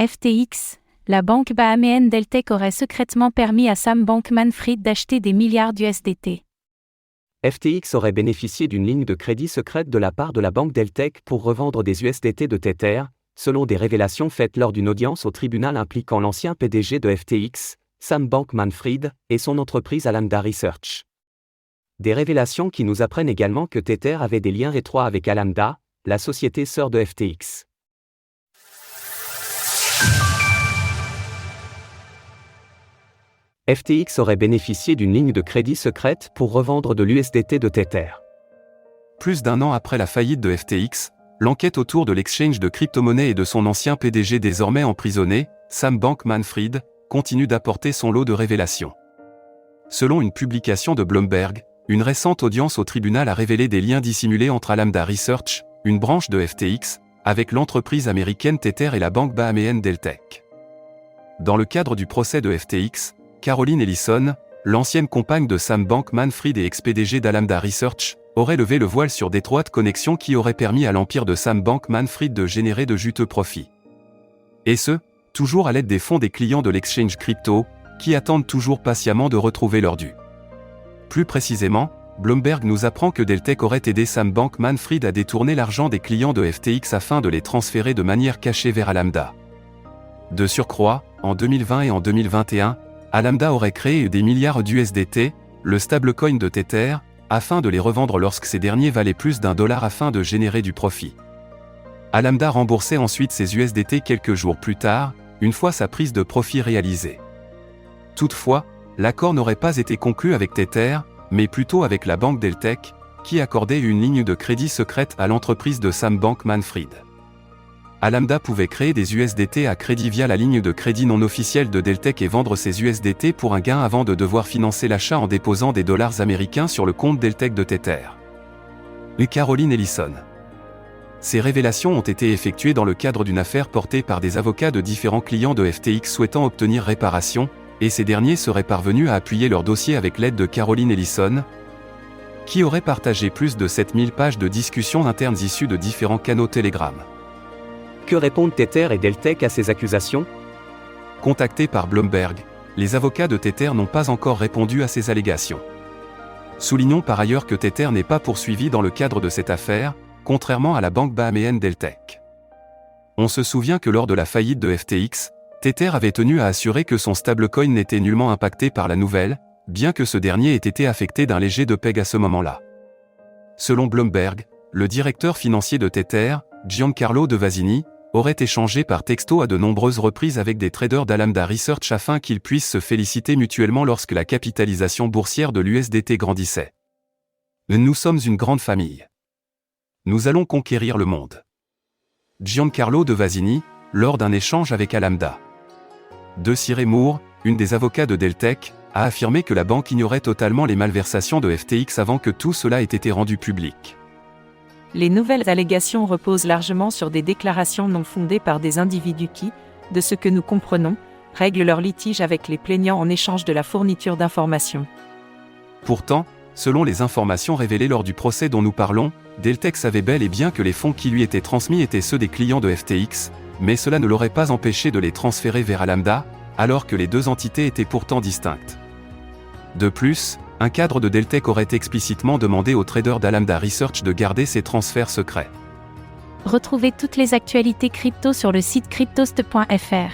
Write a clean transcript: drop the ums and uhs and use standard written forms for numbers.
FTX, la banque bahaméenne Deltek aurait secrètement permis à Sam Bankman-Fried d'acheter des milliards d'USDT. FTX aurait bénéficié d'une ligne de crédit secrète de la part de la banque Deltek pour revendre des USDT de Tether, selon des révélations faites lors d'une audience au tribunal impliquant l'ancien PDG de FTX, Sam Bankman-Fried, et son entreprise Alameda Research. Des révélations qui nous apprennent également que Tether avait des liens étroits avec Alameda, la société sœur de FTX. FTX aurait bénéficié d'une ligne de crédit secrète pour revendre de l'USDT de Tether. Plus d'un an après la faillite de FTX, l'enquête autour de l'exchange de crypto-monnaies et de son ancien PDG désormais emprisonné, Sam Bankman-Fried, continue d'apporter son lot de révélations. Selon une publication de Bloomberg, une récente audience au tribunal a révélé des liens dissimulés entre Alameda Research, une branche de FTX, avec l'entreprise américaine Tether et la banque bahaméenne Deltek. Dans le cadre du procès de FTX, Caroline Ellison, l'ancienne compagne de Sam Bankman-Fried et ex-PDG d'Alameda Research, aurait levé le voile sur d'étroites connexions qui auraient permis à l'empire de Sam Bankman-Fried de générer de juteux profits. Et ce, toujours à l'aide des fonds des clients de l'exchange crypto, qui attendent toujours patiemment de retrouver leur dû. Plus précisément, Bloomberg nous apprend que Deltek aurait aidé Sam Bankman-Fried à détourner l'argent des clients de FTX afin de les transférer de manière cachée vers Alameda. De surcroît, en 2020 et en 2021, Alameda aurait créé des milliards d'USDT, le stablecoin de Tether, afin de les revendre lorsque ces derniers valaient plus $1 afin de générer du profit. Alameda remboursait ensuite ces USDT quelques jours plus tard, une fois sa prise de profit réalisée. Toutefois, l'accord n'aurait pas été conclu avec Tether, mais plutôt avec la banque Deltek, qui accordait une ligne de crédit secrète à l'entreprise de Sam Bankman-Fried. Alameda pouvait créer des USDT à crédit via la ligne de crédit non officielle de Deltek et vendre ces USDT pour un gain avant de devoir financer l'achat en déposant des dollars américains sur le compte Deltek de Tether. Et Caroline Ellison. Ces révélations ont été effectuées dans le cadre d'une affaire portée par des avocats de différents clients de FTX souhaitant obtenir réparation, et ces derniers seraient parvenus à appuyer leur dossier avec l'aide de Caroline Ellison, qui aurait partagé plus de 7000 pages de discussions internes issues de différents canaux Telegram. Que répondent Tether et Deltek à ces accusations ? Contactés par Bloomberg, les avocats de Tether n'ont pas encore répondu à ces allégations. Soulignons par ailleurs que Tether n'est pas poursuivi dans le cadre de cette affaire, contrairement à la banque bahaméenne Deltek. On se souvient que lors de la faillite de FTX, Tether avait tenu à assurer que son stablecoin n'était nullement impacté par la nouvelle, bien que ce dernier ait été affecté d'un léger depeg à ce moment-là. Selon Bloomberg, le directeur financier de Tether, Giancarlo De Vasini, aurait échangé par texto à de nombreuses reprises avec des traders d'Alameda Research afin qu'ils puissent se féliciter mutuellement lorsque la capitalisation boursière de l'USDT grandissait. Nous sommes une grande famille. Nous allons conquérir le monde. Giancarlo De Vasini, lors d'un échange avec Alameda. De Cyré Moore, une des avocats de Deltek, a affirmé que la banque ignorait totalement les malversations de FTX avant que tout cela ait été rendu public. Les nouvelles allégations reposent largement sur des déclarations non fondées par des individus qui, de ce que nous comprenons, règlent leur litige avec les plaignants en échange de la fourniture d'informations. Pourtant, selon les informations révélées lors du procès dont nous parlons, Deltek savait bel et bien que les fonds qui lui étaient transmis étaient ceux des clients de FTX, mais cela ne l'aurait pas empêché de les transférer vers Alameda, alors que les deux entités étaient pourtant distinctes. De plus, un cadre de Deltek aurait explicitement demandé aux traders d'Alameda Research de garder ces transferts secrets. Retrouvez toutes les actualités crypto sur le site cryptost.fr.